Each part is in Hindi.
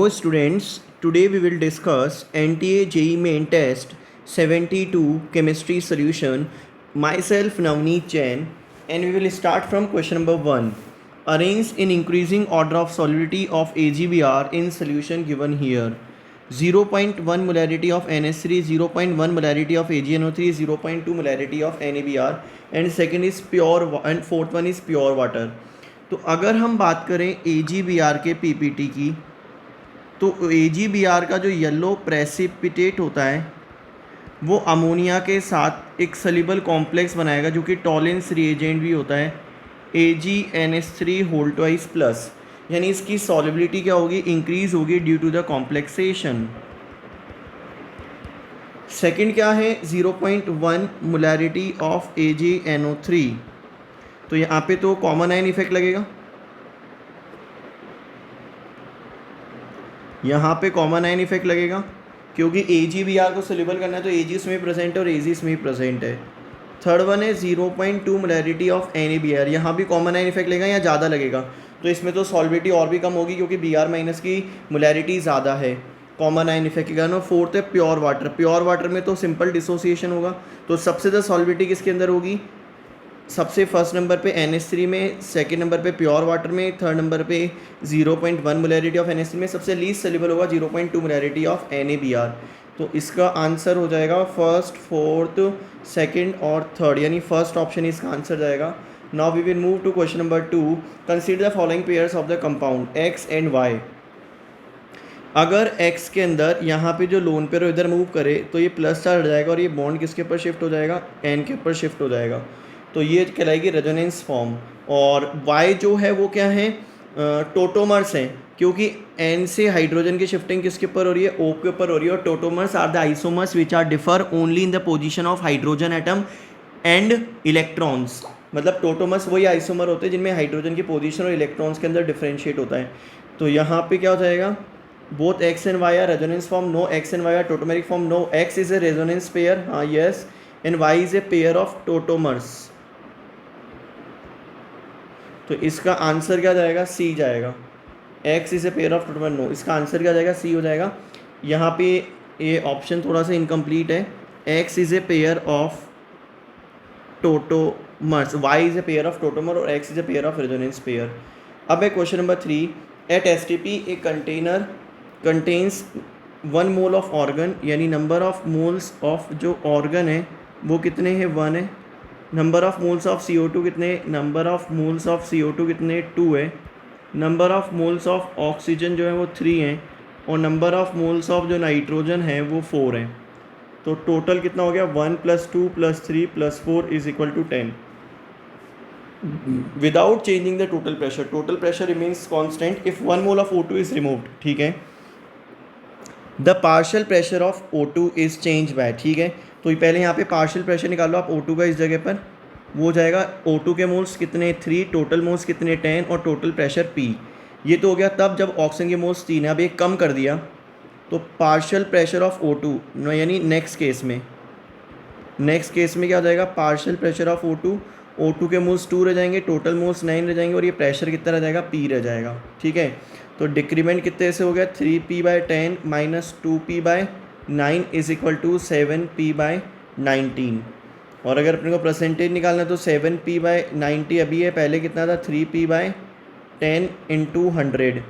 Hello students, today we will discuss NTA JEE Main Test 72 Chemistry Solution. Myself Navneet Jain, and we will start from question number 1. Arrange in increasing order of solubility of AgBr in solution given here. 0.1 molarity of NH3, 0.1 molarity of AgNO3, 0.2 molarity of NABr, and second is pure and fourth one is pure water. तो अगर हम बात करें AgBr के PPT की, तो AgBr का जो येलो प्रेसिपिटेट होता है वो अमोनिया के साथ एक सल्यूबल कॉम्प्लेक्स बनाएगा जो कि टॉलेंस रिएजेंट भी होता है AgNH3 होल ट्वाइस प्लस, यानी इसकी सॉल्युबिलिटी क्या होगी, इंक्रीज होगी due to the complexation. Second क्या है, 0.1 मोलैरिटी ऑफ AgNO3। तो यहाँ पे तो कॉमन आयन इफेक्ट लगेगा, यहाँ पे कॉमन आयन इफेक्ट लगेगा क्योंकि AgBr को सोल्यूबल करना है तो Ag इसमें प्रेजेंट है और Ag इसमें प्रेजेंट है। थर्ड वन है 0.2 मोलैरिटी ऑफ NaBr, यहाँ भी कॉमन आयन इफेक्ट लगेगा या ज़्यादा लगेगा, तो इसमें तो सॉल्बिलिटी और भी कम होगी क्योंकि Br माइनस की मोलैरिटी ज़्यादा है कॉमन आयन इफेक्ट के कारण। और फोर्थ है प्योर वाटर, प्योर वाटर में तो सिंपल डिसोसिएशन होगा, तो सबसे ज़्यादा सॉल्बिलिटी किसके अंदर होगी, सबसे फर्स्ट नंबर पे NH3 में, सेकंड नंबर पे प्योर वाटर में, थर्ड नंबर पे 0.1 मोलैरिटी ऑफ NH3 में, सबसे लीस्ट सेल्यूबल होगा 0.2 मोलैरिटी ऑफ NaBr। तो इसका आंसर हो जाएगा फर्स्ट, फोर्थ, सेकंड और थर्ड, यानी फर्स्ट ऑप्शन इसका आंसर जाएगा। Now we will move to question number 2। Consider the following pairs of the compound X and Y। अगर X के अंदर यहाँ पे जो लोन पेयर इधर मूव करे तो ये प्लस चार्ज हो जाएगा और ये बॉन्ड किसके ऊपर शिफ्ट हो जाएगा, N के ऊपर शिफ्ट हो जाएगा, तो ये कहलाएगी रेजोनेंस फॉर्म। और Y जो है वो क्या है, टोटोमर्स हैं, क्योंकि N से हाइड्रोजन की शिफ्टिंग किसके ऊपर हो रही है, O के ऊपर हो रही है। और tautomers are the isomers which are differ only in the position of hydrogen atom and electrons. मतलब टोटोमर्स वही आइसोमर होते हैं जिनमें हाइड्रोजन की पोजीशन और इलेक्ट्रॉन्स के अंदर डिफरेंशिएट होता है। तो यहाँ पे क्या हो जाएगा, both X and Y are resonance form, no X and Y are tautomeric form, no X is a resonance pair, हाँ yes, and Y is a pair of tautomers. तो इसका आंसर क्या जाएगा, सी जाएगा। X is a pair of tautomer, no, इसका आंसर क्या जाएगा, सी हो जाएगा। यहाँ पे ये ऑप्शन थोड़ा सा इनकम्प्लीट है, X is a pair of tautomers, Y is a pair of tautomer और X is a pair of resonance pair. अब है question number 3। At STP a container contains 1 mole of argon, यानी नंबर ऑफ मोल्स ऑफ जो ऑर्गन है वो कितने हैं, 1 है। Number of moles of CO2 कितने, number of moles of CO2 कितने, 2 है। Number of moles of oxygen जो है वो 3 हैं, और नंबर ऑफ मोल्स ऑफ जो नाइट्रोजन है वो 4 हैं। तो टोटल कितना हो गया, 1 + 2 + 3 + 4 = 10 without changing the total pressure. Total pressure remains constant if 1 mole of O2 is removed, ठीक है। The partial pressure of O2 is change bye, ठीक है। तो पहले यहाँ पे पार्शियल प्रेशर निकालो आप O2 का, इस जगह पर वो हो जाएगा O2 के मोल्स कितने, 3, टोटल मोल्स कितने, 10, और टोटल प्रेशर P। ये तो हो गया तब जब ऑक्सीजन के मोल्स 3 है, अब ये कम कर दिया तो पार्शियल प्रेशर ऑफ O2, यानी नेक्स्ट केस में क्या हो जाएगा, पार्शियल प्रेशर ऑफ O2 के मोल्स 2 रह जाएंगे, टोटल मोल्स 9 रह जाएंगे, और ये प्रेशर कितना रह जाएगा, P रह जाएगा, ठीक है। तो डिक्रीमेंट कितने से हो गया, 3P/10 - 2P/9 = 7P/19। और अगर अपने को परसेंटेज निकालना है तो 7P/90 अभी है, पहले कितना था, 3P/10 × 100,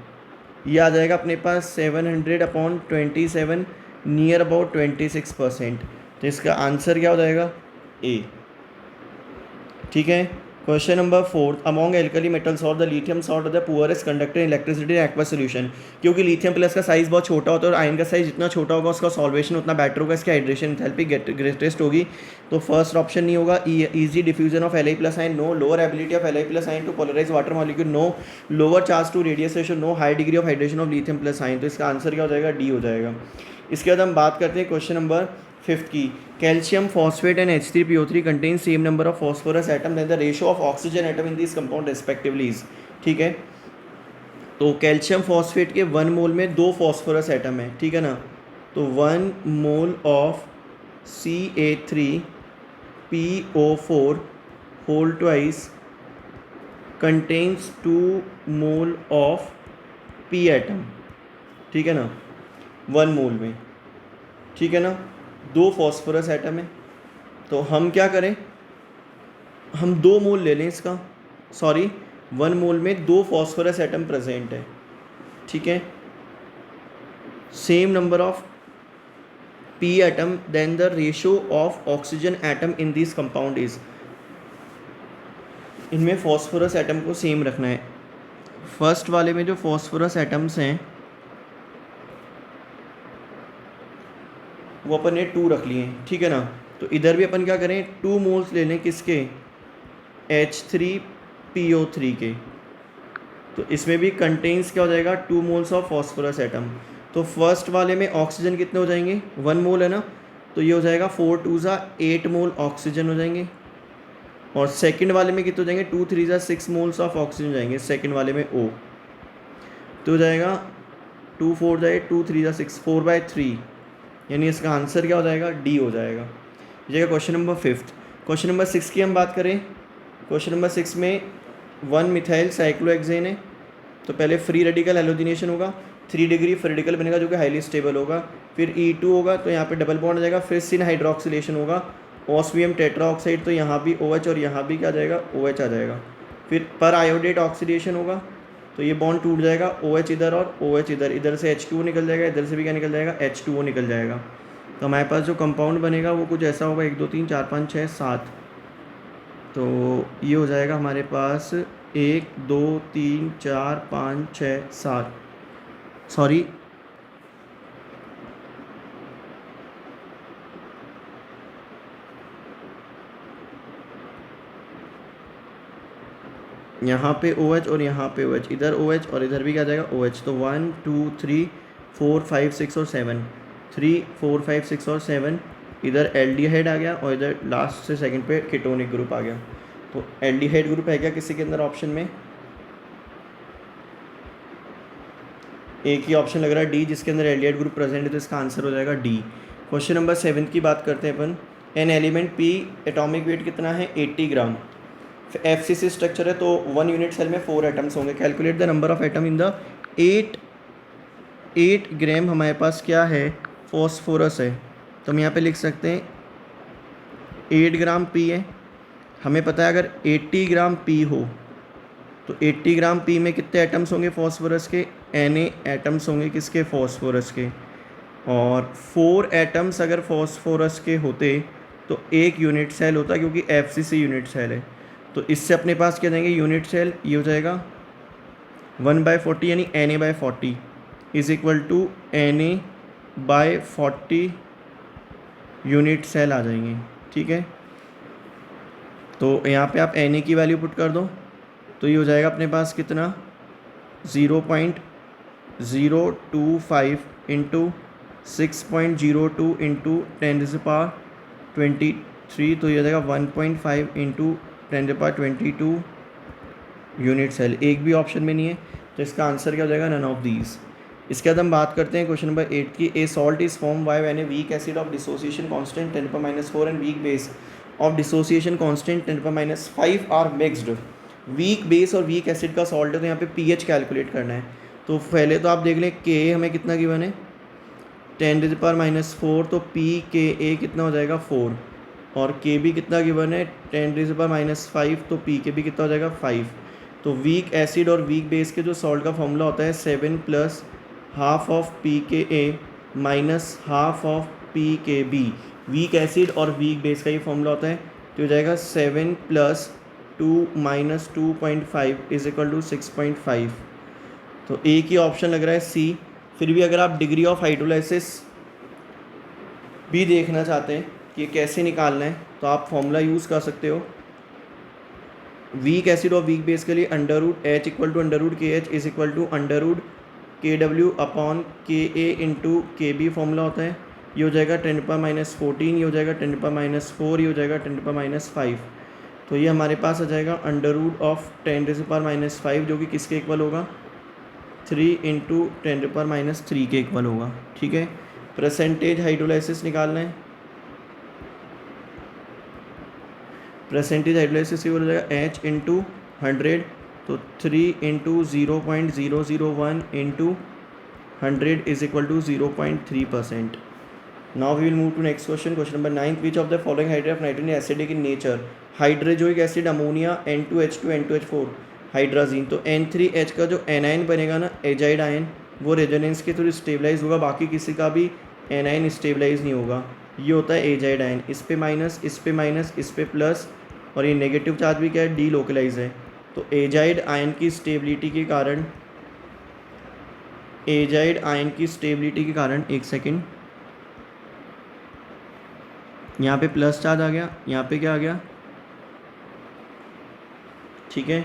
ये आ जाएगा अपने पास 700/27, नियर अबाउट 26%। तो इसका आंसर क्या हो जाएगा, ए, ठीक है। Question number 4। Among alkali metals और the lithium salt the poorest conductor in electricity aqua solution. क्योंकि लिथियम प्लस का साइज़ बहुत छोटा होता है और आयन का साइज़ जितना छोटा होगा उसका सॉल्वेशन उतना बेटर होगा, इसकी हाइड्रेशन एंथैल्पी ग्रेटेस्ट होगी। तो फर्स्ट ऑप्शन नहीं होगा, easy diffusion of Li+ ion, no. Lower ability of Li+ ion to polarise water molecule, no. Lower charge to radius ratio, no. High degree of hydration of lithium plus ion. तो इसका आंसर क्या हो जाएगा, डी हो जाएगा। इसके बाद हम बात करते हैं क्वेश्चन नंबर 5 की। Calcium phosphate and H3PO3 contain same number of phosphorus atom and the ratio of oxygen atom in this compound respectively is, ठीक है। तो कैल्शियम फॉस्फेट के 1 मोल में 2 फॉस्फोरस एटम है, ठीक है ना। तो 1 mole of Ca3PO4 whole twice contains 2 mole of P atom, ठीक है ना, 1 मोल में, ठीक है ना। 2 फॉस्फोरस एटम है, तो हम क्या करें, हम 2 मोल ले लें इसका, सॉरी 1 मोल में 2 फॉस्फोरस एटम प्रेजेंट है, ठीक है। Same number of P atom, then the ratio of oxygen atom in this compound is, इनमें फॉस्फोरस एटम को सेम रखना है। फर्स्ट वाले में जो फॉस्फोरस एटम्स हैं वो अपन ने 2 रख लिए हैं, ठीक है ना। तो इधर भी अपन क्या करें, 2 मोल्स ले लें किसके, H3PO3 के। तो इसमें भी कंटेन्स क्या हो जाएगा, 2 मोल्स ऑफ फॉस्फोरस एटम। तो फर्स्ट वाले में ऑक्सीजन कितने हो जाएंगे, 1 मोल है ना, तो ये हो जाएगा 4 2 8 मोल ऑक्सीजन हो जाएंगे। और सेकंड वाले में कितने हो जाएंगे, 2 3 6 मोल्स ऑफ ऑक्सीजन हो जाएंगे सेकंड वाले में O। तो हो जाएगा 2 4 जाए 2 3 6 4/3, यानी इसका आंसर क्या हो जाएगा, D हो जाएगा। ये क्वेश्चन नंबर 5। क्वेश्चन नंबर 6 की हम बात करें, क्वेश्चन नंबर 6 में 1 मिथाइल साइक्लोहेक्सेन है, तो पहले फ्री रेडिकल हैलोजिनेशन होगा, 3 डिग्री फ्री रेडिकल बनेगा जो कि हाईली स्टेबल होगा, फिर E2 होगा तो यहाँ पे डबल बॉन्ड आ जाएगा, फिर सिन हाइड्रोक्सिलेशन होगा, ऑस्मियम टेट्रा ऑक्साइड, तो यहाँ भी OH और यहाँ भी क्या आ जाएगा, OH आ जाएगा। फिर पर आयोडेट ऑक्सीडेशन होगा, तो ये बॉन्ड टूट जाएगा, OH इधर और OH इधर, इधर से H2O निकल जाएगा, इधर से भी क्या निकल जाएगा, H2O निकल जाएगा। तो हमारे पास जो कंपाउंड बनेगा वो कुछ ऐसा होगा, 1 2 3 4 5 6 7। तो ये हो जाएगा हमारे पास 1 2 3 4 5 6 7, सॉरी यहाँ पे OH और यहाँ पे OH, इधर OH और इधर भी क्या जाएगा OH। तो 1 2 3 4 5 6 और 7, 3 4 5 6 और 7, इधर एल्डिहाइड आ गया और इधर लास्ट से सेकंड पे कीटोनिक ग्रुप आ गया। तो एल्डिहाइड ग्रुप है क्या किसी के अंदर ऑप्शन में, एक ही ऑप्शन लग रहा है D, जिसके अंदर एल्डिहाइड ग्रुप प्रेजेंट है, तो इसका आंसर हो जाएगा D। क्वेश्चन नंबर 7 की बात करते हैं अपन। An element P atomic weight कितना है, 80 ग्राम। FCC स्ट्रक्चर है, तो 1 यूनिट सेल में 4 एटम्स होंगे। Calculate the number of atom in the 8 ग्राम हमारे पास क्या है, फॉस्फोरस है, तो हम यहाँ पे लिख सकते हैं 8 ग्राम P है। हमें पता है अगर 80 ग्राम P हो तो 80 ग्राम P में कितने एटम्स होंगे फॉस्फोरस के, Na एटम्स होंगे किसके, फॉस्फोरस के। और 4 एटम्स अगर फॉस्फोरस के होते तो 1 यूनिट सेल होता, क्योंकि FCC यूनिट सेल है। तो इससे अपने पास क्या देंगे, यूनिट सेल ये हो जाएगा 1/40, यानी Na/40 is equal to Na/40 unit cell आ जाएंगे, ठीक है। तो यहाँ पे आप Na की वैल्यू पुट कर दो, तो ये हो जाएगा अपने पास कितना, 0.025 इंटू 6.02 इंटू 10⁻23, तो ये हो जाएगा 1.5 इंटू 10⁻22 यूनिट सेल। एक भी ऑप्शन में नहीं है, तो इसका आंसर क्या हो जाएगा, नन ऑफ दीज। इसके बाद हम बात करते हैं क्वेश्चन नंबर 8 की। A salt is form by when a weak acid of dissociation constant 10⁻⁴ and weak base of dissociation constant 10⁻⁵ are mixed. Weak base और वीक एसिड का सॉल्ट है, तो यहाँ पे pH कैलकुलेट करना है। तो पहले तो आप देख लें K हमें कितना गिवन है, 10⁻⁴, तो pKa कितना हो जाएगा 4, और K भी कितना गिवन है 10⁻⁵, तो pK भी कितना हो जाएगा 5। तो वीक एसिड और वीक बेस के जो सॉल्ट का फॉर्मूला होता है 7 + half of pKa minus half of pKb। Week acid और वीक बेस का ये फॉर्मूला होता है, तो हो जाएगा 7 + 2 - 2.5 इज इक्वल टू 6.5। तो एक ही ऑप्शन लग रहा है C। फिर भी अगर आप डिग्री ऑफ हाइड्रोलाइसिस भी देखना चाहते हैं कि कैसे निकालना है, तो आप फॉर्मूला यूज़ कर सकते हो। वीक एसिड और वीक बेस के लिए √H = √KH is equal to √KW/KA into KB formula होता है। ये हो जाएगा 10⁻⁴, ये हो जाएगा 10⁻⁴, ये हो जाएगा 10⁻⁵। तो ये हमारे पास आ जाएगा √10⁻⁵, जो कि किसके इक्वल होगा, 3 × 10⁻³ के इक्वल होगा, ठीक है। परसेंटेज हाइड्रोलाइसिस निकालना है, परसेंटेज हाइड्रोलाइसिस हो जाएगा H × 100, तो 3 × 0.001 × 100 is equal to 0.3%. Now we will move to next question. Question number 9. Which of the following hydride of nitrogen is acidic in nature? Hydrazoic acid ammonia, N2H2 N2H4, hydrazine. तो N3H का जो एनाइन बनेगा ना, एजाइड आयन, वो रेजोनेंस के थ्रू स्टेबलाइज होगा, बाकी किसी का भी एनाइन स्टेबलाइज नहीं होगा। ये होता है एजाइड आयन। इस पे माइनस, इस पे माइनस, इस पे प्लस, और ये नेगेटिव चार्ज भी क्या है, डी लोकलाइज है। तो एजाइड आयन की स्टेबिलिटी के कारण, एजाइड आयन की स्टेबिलिटी के कारण, एक सेकेंड, यहाँ पे प्लस चार्ज आ गया, यहाँ पे क्या आ गया, ठीक है।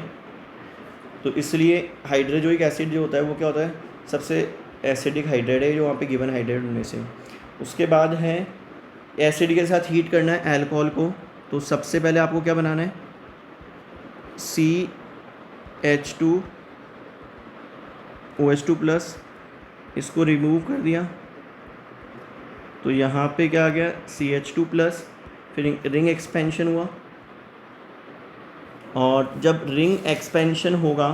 तो इसलिए हाइड्रोजोइक एसिड जो होता है वो क्या होता है, सबसे एसिडिक हाइड्राइड है जो वहाँ पे गिवन हाइड्राइड उनमें से। उसके बाद है एसिड के साथ हीट करना है अल्कोहल को। तो सबसे पहले आपको क्या बनाना है, CH2OH2+, इसको रिमूव कर दिया तो यहाँ पे क्या आ गया, CH2+, फिर रिंग एक्सपेंशन हुआ, और जब रिंग एक्सपेंशन होगा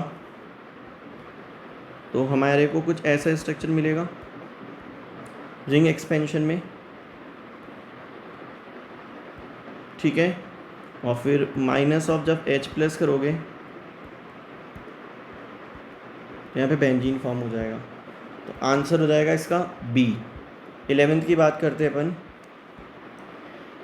तो हमारे को कुछ ऐसा स्ट्रक्चर मिलेगा रिंग एक्सपेंशन में, ठीक है। और फिर माइनस ऑफ जब H+ करोगे तो यहाँ पे बेंजीन फॉर्म हो जाएगा। तो आंसर हो जाएगा इसका B। 11th की बात करते हैं अपन।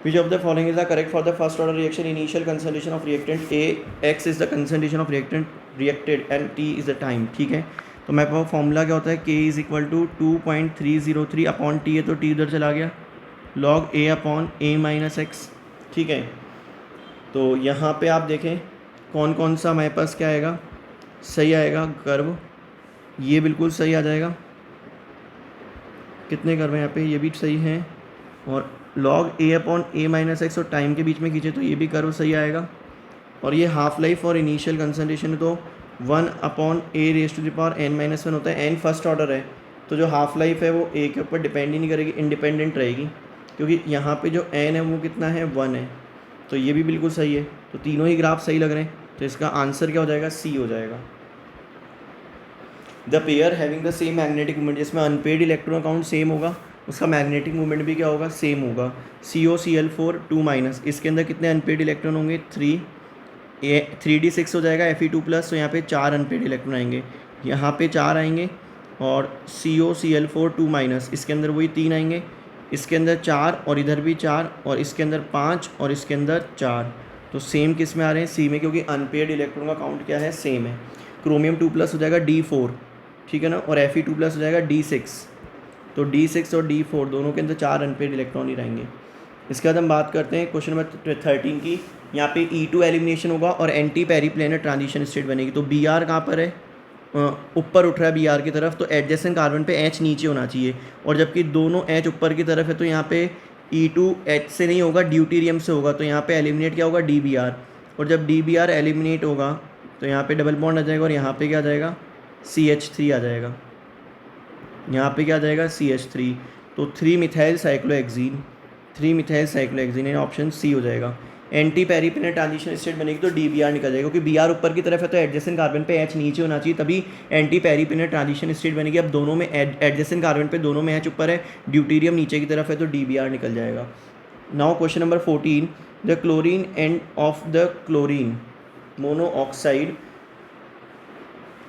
Which of the following is the correct for the first order reaction? Initial concentration of reactant A, X is the concentration of reactant reacted and T is the time, ठीक है। तो मेरे पास फॉर्मूला क्या होता है, K is equal to 2.303 upon T है, तो T उधर चला गया, log A upon A minus X, ठीक है। तो यहाँ पे आप देखें कौन कौन सा हमारे पास क्या आएगा, सही आएगा कर्व, ये बिल्कुल सही आ जाएगा। कितने कर्व हैं यहाँ पे, ये भी सही हैं, और log A upon A minus x और टाइम के बीच में खींचे तो ये भी कर्व सही आएगा। और ये हाफ लाइफ और इनिशियल कंसंट्रेशन तो 1/A⁻n-1 होता है। n फर्स्ट ऑर्डर है तो जो हाफ लाइफ है वो A के ऊपर डिपेंड ही नहीं करेगी, इंडिपेंडेंट रहेगी, क्योंकि यहाँ पे जो n है वो कितना है, 1 है। तो ये भी बिल्कुल सही है। तो तीनों ही ग्राफ सही लग रहे हैं, तो इसका आंसर क्या हो जाएगा, C हो जाएगा। The pair having the same magnetic moment, जिसमें अनपेड इलेक्ट्रॉन काउंट सेम होगा उसका मैग्नेटिक मूवमेंट भी क्या होगा, सेम होगा। COCl4 2-, इसके अंदर कितने अनपेड इलेक्ट्रॉन होंगे, 3, 3d6 हो जाएगा Fe2+, तो यहाँ पे 4 अनपेड इलेक्ट्रॉन आएंगे, यहाँ पे 4 आएंगे, और COCl4 2-, इसके अंदर वही 3 आएंगे, इसके अंदर 4 और इधर भी 4 और इसके अंदर 5 और इसके अंदर 4। तो सेम किस में आ रहे हैं, C में, क्योंकि अनपेड इलेक्ट्रॉन का काउंट क्या है, सेम है। क्रोमियम 2+ हो जाएगा D4, ठीक है ना, और Fe2+ हो जाएगा D6। तो D6 और D4 दोनों के अंदर 4 अनपेड इलेक्ट्रॉन ही रहेंगे। इसके बाद हम बात करते हैं क्वेश्चन नंबर 13 की। यहाँ पे E2 एलिमिनेशन होगा और एंटी पेरीप्लेनर ट्रांजिशन स्टेट बनेगी। तो Br कहाँ पर है, ऊपर उठ रहा है Br की तरफ, तो एडजेसेंट कार्बन पे H नीचे होना चाहिए, और जबकि दोनों H ऊपर की तरफ है तो यहाँ पे E2 H से नहीं होगा, ड्यूटीरियम से होगा। तो यहाँ पे एलिमिनेट क्या होगा, DBr, और जब DBr एलिमिनेट होगा तो यहाँ पे डबल बॉन्ड आ जाएगा, और यहाँ पे क्या आ जाएगा, CH3 आ जाएगा, यहाँ पे क्या आ जाएगा, CH3। तो 3-मिथाइल साइक्लोहेक्सीन है, ऑप्शन सी हो जाएगा। एंटी पेरीप्लेनर ट्रांजिशन स्टेट बनेगी तो DBr निकल जाएगा, क्योंकि Br ऊपर की तरफ है तो एडजेसेंट कार्बन पे H नीचे होना चाहिए, तभी एंटी पेरीप्लेनर ट्रांजिशन स्टेट बनेगी। अब दोनों में एडजेसेंट कार्बन पे दोनों में H ऊपर है, ड्यूटीरियम नीचे की तरफ है, तो DBr निकल जाएगा। Now question number 14, the chlorine end of the chlorine monoxide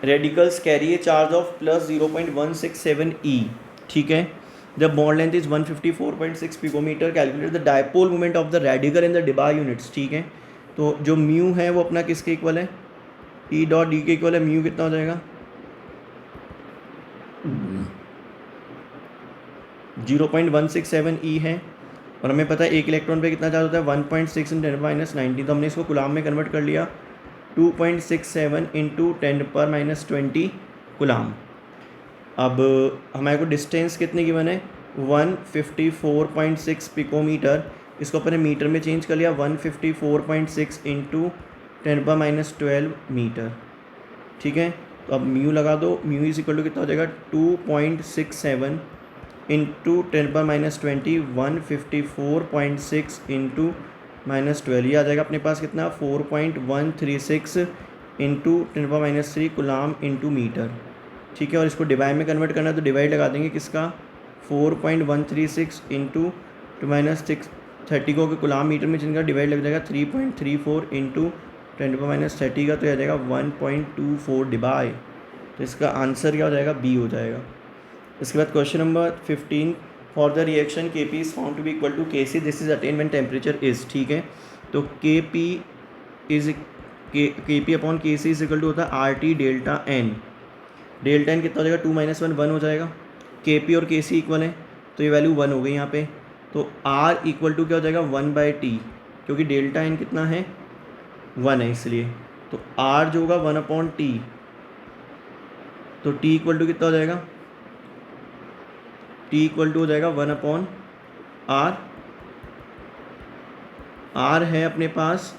radicals carry a charge of +0.167 E, ठीक है। The bond length is 154.6 picometre. Calculate the dipole moment of the radical in the debye units, ठीक है। तो जो म्यू है वो अपना किसके इक्वल है, E.D के इक्वल है। म्यू कितना हो जाएगा, 0.167 E है, और हमें पता है एक इलेक्ट्रॉन पे कितना चार्ज होता है, 1.6 × 10⁻⁹ तो हमने इसको कूलाम में कन्वर्ट कर लिया, 2.67 × 10⁻20 कूलाम। अब हमारे को डिस्टेंस कितनी गिवन है, 154.6 पिकोमीटर, इसको अपने मीटर में चेंज कर लिया, 154.6 × 10⁻12 मीटर, ठीक है। तो अब म्यू लगा दो, म्यू इज इक्वल टू कितना हो जाएगा, 2.67 × 10⁻20, 154.6 × -12, ये आ जाएगा अपने पास कितना, 4.136 × 10⁻³ कूलाम × मीटर, ठीक है, और इसको डिवाइड में कन्वर्ट करना है तो डिवाइड लगा देंगे किसका 4.136 इंटू टू माइनस 630 को कुलाम मीटर में जिनका डिवाइड लग जाएगा 3.34 इंटू 10⁻30 का, तो यह आ जाएगा 1.24 डिवाइड। तो इसका आंसर क्या हो जाएगा, बी हो जाएगा। इसके बाद question number 15, for the reaction K P is found to be equal to K C, this is attain when temperature is, ठीक है। तो K P is K P upon K C is equal to होता है R T delta N. Delta N कितना हो जाएगा 2 - 1 1 हो जाएगा। के पी और के सी इक्वल है तो ये वैल्यू 1 हो गई यहाँ पे। तो आर इक्वल टू क्या हो जाएगा 1/t, क्योंकि डेल्टा एन कितना है 1 है इसलिए। तो आर जो होगा 1/t, तो टी इक्वल टू कितना हो जाएगा, टी इक्वल टू हो जाएगा 1/r। आर है अपने पास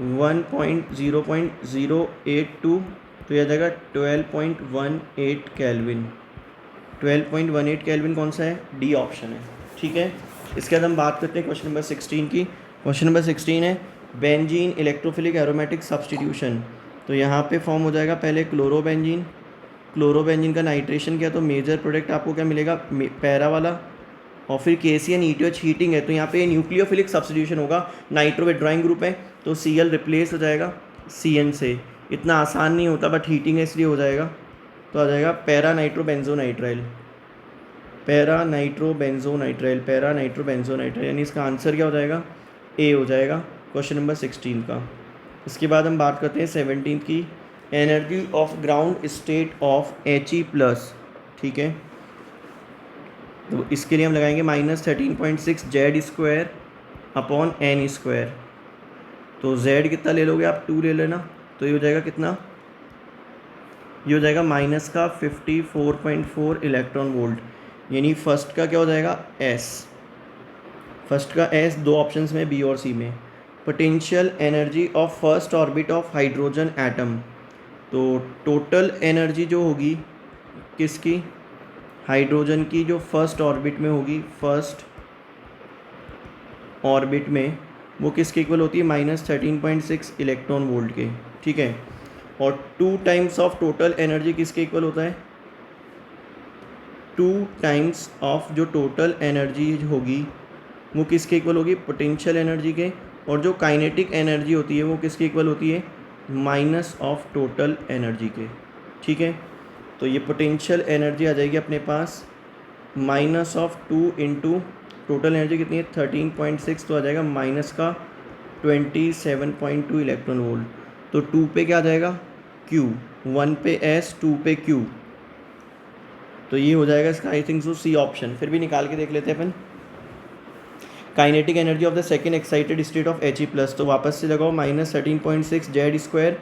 1.0.082, तो यह जाएगा 12.18 केल्विन। 12.18 केल्विन कौन सा है, डी ऑप्शन है, ठीक है। इसके बाद हम बात करते हैं क्वेश्चन नंबर 16 की। क्वेश्चन नंबर 16 है बेंजीन इलेक्ट्रोफिलिक एरोमेटिक सब्सटीट्यूशन। तो यहाँ पे फॉर्म हो जाएगा पहले क्लोरोबेंजीन। क्लोरोबेंजीन का नाइट्रेशन किया तो मेजर प्रोडक्ट आपको क्या मिलेगा, पैरा वाला। और फिर KCN ETH हीटिंग है तो यहाँ पे न्यूक्लियोफिलिक सब्सटीट्यूशन होगा, नाइट्रो विड्रॉइंग ग्रुप है तो Cl रिप्लेस हो जाएगा CN से। इतना आसान नहीं होता बट हीटिंग है इसलिए हो जाएगा। तो आ जाएगा पैरा नाइट्रोबेंजोनाइट्राइल, पैरा नाइट्रोबेंजोनाइट्राइल, पैरा नाइट्रोबेंजोनाइट्राइल, यानी इसका आंसर क्या हो जाएगा, ए हो जाएगा क्वेश्चन नंबर 16 का। इसके बाद हम बात करते हैं 17 की, energy of ground state of He+, ठीक है। तो इसके लिए हम लगाएंगे -13.6 Z² अपॉन N²। तो Z कितना ले लोगे आप, 2 ले लेना, तो ये हो जाएगा कितना, ये हो जाएगा माइनस का 54.4 इलेक्ट्रॉन वोल्ट, यानी फर्स्ट का क्या हो जाएगा S, फर्स्ट का S दो ऑप्शंस में बी और सी में। Potential energy of first orbit of hydrogen atom, तो टोटल एनर्जी जो होगी किसकी, हाइड्रोजन की, जो फर्स्ट ऑर्बिट में होगी, फर्स्ट ऑर्बिट में, वो किसके इक्वल होती है -13.6 इलेक्ट्रॉन वोल्ट के, ठीक है। और 2 टाइम्स ऑफ टोटल एनर्जी किसके इक्वल होता है, 2 टाइम्स ऑफ जो टोटल एनर्जी होगी वो किसके इक्वल होगी, पोटेंशियल एनर्जी के। और जो काइनेटिक एनर्जी होती है वो किसके इक्वल होती है, माइनस ऑफ टोटल एनर्जी के, ठीक है। तो ये पोटेंशियल एनर्जी आ जाएगी अपने पास minus of 2 into total energy कितनी है 13.6, तो आ जाएगा माइनस का 27.2 इलेक्ट्रॉन वोल्ट। तो 2 पे क्या आ जाएगा Q, 1 पे S, 2 पे Q, तो ये हो जाएगा इसका आई थिंक सो सी ऑप्शन। फिर भी निकाल के देख लेते हैं अपन। Kinetic energy of the second excited state of He+, तो वापस से लगाओ -13.6 Z²,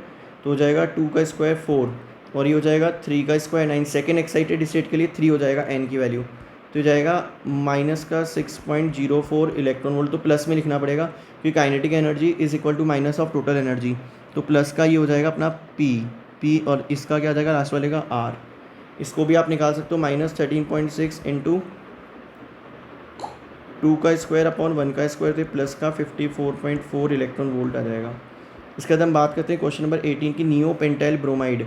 तो हो जाएगा 2 का स्क्वायर 4, और ये हो जाएगा 3 का स्क्वायर 9। सेकेंड एक्साइटेड स्टेट के लिए 3 हो जाएगा N की वैल्यू, तो हो जाएगा माइनस का 6.04 इलेक्ट्रॉन वोल्ट। तो प्लस में लिखना पड़ेगा क्योंकि kinetic energy is equal to minus of total energy, तो प्लस का ये हो जाएगा अपना P, और इसका क्या आ जाएगा लास्ट वाले का R। इसको भी आप निकाल सकते हो -13.6 इंटू 2 का स्क्वायर अपॉन 1 का स्क्वायर, तो प्लस का 54.4 इलेक्ट्रॉन वोल्ट आ जाएगा। इसके बाद हम बात करते हैं क्वेश्चन नंबर 18 की, नियोपेंटाइल ब्रोमाइड।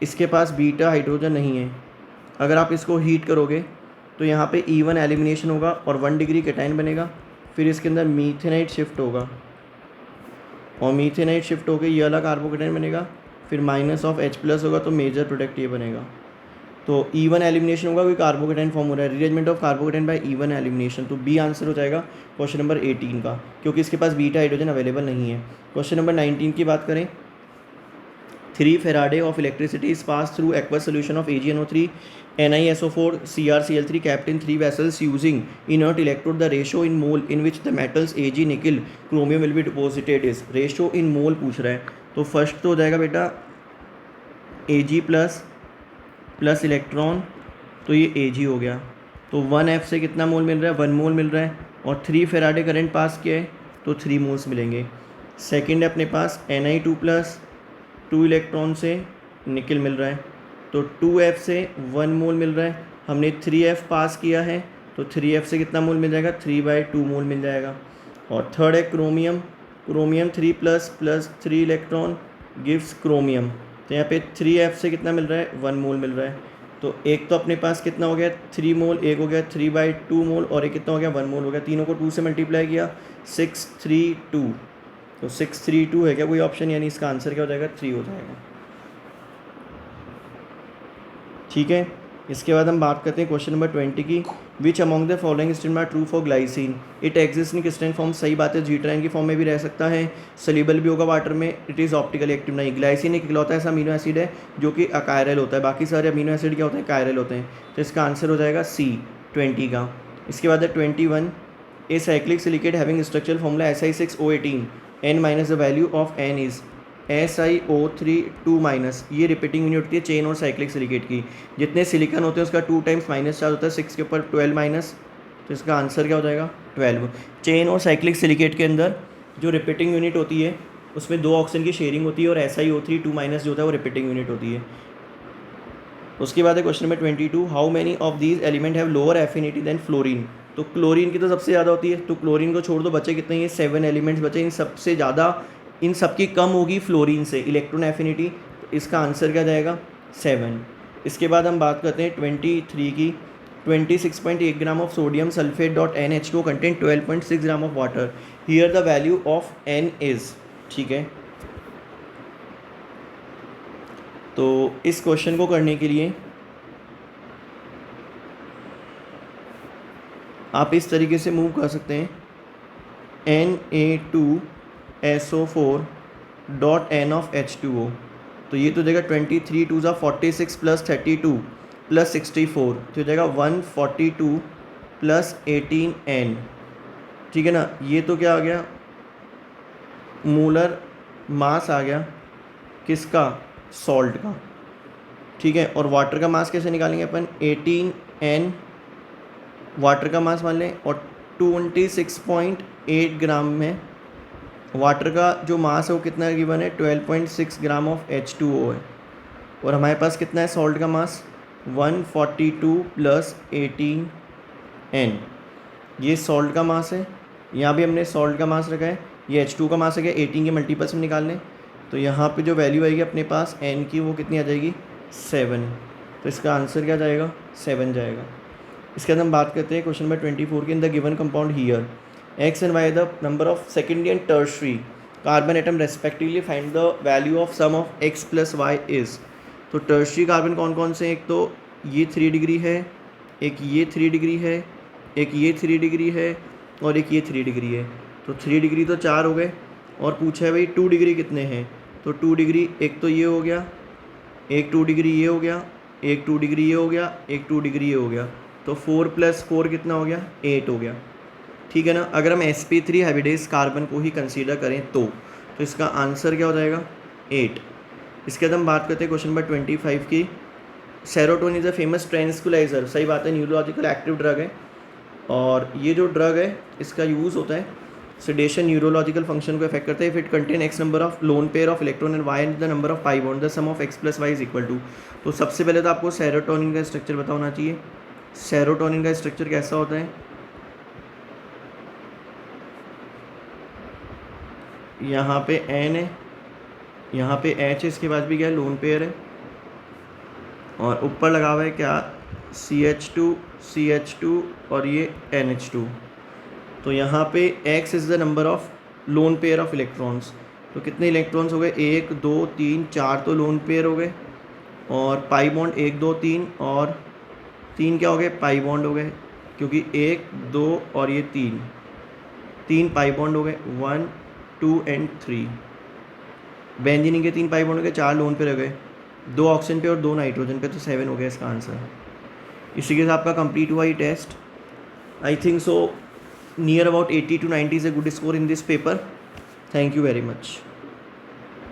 इसके पास बीटा हाइड्रोजन नहीं है, अगर आप इसको हीट करोगे तो यहाँ पे E1 एलिमिनेशन होगा और 1 डिग्री कैटायन बनेगा। फिर इसके अंदर मीथेनाइट शिफ्ट होगा, और मीथेनाइट शिफ्ट होकर ये वाला कार्बोकेटायन बनेगा। फिर माइनस ऑफ H+ होगा तो मेजर प्रोडक्ट ये बनेगा। तो E1 एलिमिनेशन होगा, कोई कार्बोकेटायन फॉर्म हो रहा है, rearrangement of carbocation by E1 elimination. तो बी आंसर हो जाएगा क्वेश्चन नंबर 18 का, क्योंकि इसके पास बीटा हाइड्रोजन अवेलेबल नहीं है। क्वेश्चन नंबर 19 की बात करें, 3 Farad of electricity is passed through aqueous solution of AgNO3 NiSO4 CrCl3 kept in 3 vessels using inert electrode. The ratio in mole in which the metals Ag, nickel, chromium will be deposited is, ratio in mole पूछ रहा है। तो फर्स्ट तो हो जाएगा बेटा Ag प्लस इलेक्ट्रॉन, तो ये Ag हो गया। तो 1F से कितना मोल मिल रहा है, 1 मोल मिल रहा है, और 3 Farad करंट पास किया है तो 3 मोल्स मिलेंगे। सेकेंड है अपने पास Ni2+, 2 इलेक्ट्रॉन से निकल मिल रहा है, तो 2F से 1 मोल मिल रहा है। हमने 3F पास किया है तो 3F से कितना मोल मिल जाएगा, 3/2 मोल मिल जाएगा। और थर्ड है chromium, chromium 3+ + 3 electron gives chromium, तो यहाँ पे 3F से कितना मिल रहा है, 1 मोल मिल रहा है। तो एक तो अपने पास कितना हो गया 3 मोल, एक हो गया 3/2 मोल और एक कितना हो गया 1 मोल हो गया। तीनों को 2 से मल्टीप्लाई किया 632। तो 632 है क्या कोई ऑप्शन, यानी इसका आंसर क्या हो जाएगा 3 हो जाएगा। ठीक है, इसके बाद हम बात करते हैं क्वेश्चन नंबर 20 की। Which among the following statement are true for glycine, it exist in crystalline form. सही बात है, जीट्राइन की फॉर्म में भी रह सकता है, सोल्यूबल भी होगा वाटर में, इट इज़ ऑप्टिकली एक्टिव नहीं। ग्लाइसिन एक इकलौता ऐसा अमीनो एसिड है जो कि अकायरल होता है, बाकी सारे अमीनो एसिड क्या होते हैं, कायरल होते हैं। तो इसका आंसर हो जाएगा सी 20 का। इसके बाद है 21, a cyclic silicate having structural formula Si6O18 n minus the value of n is SiO3 2-। ये रिपीटिंग यूनिट होती है चेन और साइक्लिक सिलिकेट की। जितने सिलिकॉन होते हैं उसका 2 टाइम्स माइनस चार्ज होता है, 6 के ऊपर 12 माइनस। तो इसका आंसर क्या हो जाएगा 12। चेन और साइक्लिक सिलिकेट के अंदर जो रिपीटिंग यूनिट होती है उसमें 2 ऑक्सीजन की शेयरिंग होती है और SiO3 2- जो होता है वो रिपीटिंग यूनिट होती है। उसके बाद है question number 22, how many of these element have lower affinity than fluorine. तो क्लोरीन की तो सबसे ज़्यादा होती है, तो क्लोरीन को छोड़ दो, बचे कितने, ये 7 एलिमेंट्स बचे। इन सबसे ज़्यादा, इन सबकी कम होगी फ्लोरीन से इलेक्ट्रॉन एफिनिटी। तो इसका आंसर क्या जाएगा 7। इसके बाद हम बात करते हैं 23 की। 26.8 gram of sodium sulphate dot NH2 contain 12.6 gram of water, here the value of N is. ठीक है, तो इस क्वेश्चन को करने के लिए आप इस तरीके से मूव कर सकते हैं, Na2SO4 dot N of H2O। तो ये तो देगा 23 2 46 प्लस 32 प्लस 64, तो देगा 142 प्लस 18N। ठीक है ना, ये तो क्या आ गया मोलर मास आ गया किसका, सॉल्ट का। ठीक है, और वाटर का मास कैसे निकालेंगे अपन, 18N वाटर का मास मान लें, और 26.8 ग्राम में वाटर का जो मास है वो कितना गिवन है, 12.6 ग्राम ऑफ H2O है। और हमारे पास कितना है सॉल्ट का मास, 142 प्लस 18N। ये सॉल्ट का मास है, यहाँ भी हमने सॉल्ट का मास रखा है, ये H2 का मास है क्या, 18 के मल्टीपल्स में निकाल लें। तो यहाँ पे जो वैल्यू आएगी अपने पास N की वो कितनी आ जाएगी 7। तो इसका आंसर क्या जाएगा 7 जाएगा। इसके बाद हम बात करते हैं क्वेश्चन नंबर 24 के। In the given compound here X and Y the number of secondary and tertiary carbon atom respectively, find the value of sum of X plus Y is. तो टर्शरी कार्बन कौन कौन से, एक तो ये 3 डिग्री है, एक ये 3 डिग्री है, एक ये 3 डिग्री है और एक ये 3 डिग्री है। तो 3 डिग्री तो 4 हो गए, और पूछा है भाई 2 डिग्री कितने हैं। तो 2 डिग्री एक तो ये हो गया, एक 2 डिग्री ये हो गया, एक 2 डिग्री ये हो गया, एक 2 डिग्री ये हो गया। तो 4 + 4 कितना हो गया 8 हो गया। ठीक है ना, अगर हम sp3 हाइब्रिडाइज कार्बन को ही कंसीडर करें तो इसका आंसर क्या हो जाएगा 8। इसके बाद हम बात करते हैं क्वेश्चन नंबर 25 की। सेरोटोनिन इज़ अ फेमस ट्रांसक्यूलाइजर, सही बात है, न्यूरोलॉजिकल एक्टिव ड्रग है, और ये जो ड्रग है इसका यूज़ होता है सेडेशन, न्यूरोलॉजिकल फंक्शन को इफेक्ट करता है। If it contain x number of lone pair of electron and y and the number of pi bond, the sum of x plus y is equal to. तो सबसे पहले तो आपको सेरोटोनिन का स्ट्रक्चर पता होना चाहिए। सेरोटोनिन का स्ट्रक्चर कैसा होता है, यहाँ पे N है, यहाँ पे H है, इसके बाद भी क्या है लोन पेयर है, और ऊपर लगा हुआ है क्या CH2 CH2 और ये NH2। तो यहाँ पे X is the number of lone pair of electrons. तो कितने इलेक्ट्रॉन्स हो गए 1 2 3 4, तो लोन पेयर हो गए, और पाई बॉन्ड 1 2 3 और 3 क्या हो गए पाई बॉन्ड हो गए, क्योंकि 1 2 और ये 3 पाई बॉन्ड हो गए, 1 2 एंड 3। बेंजीन के 3 पाई बॉन्ड हो गए, 4 लोन पेयर हो गए, 2 ऑक्सीजन पे और 2 नाइट्रोजन पे, तो 7 हो गया इसका आंसर। इसी के साथ आपका कंप्लीट हुआ ये test. I think so near about 80 to 90 is a good score in this paper. Thank you very much.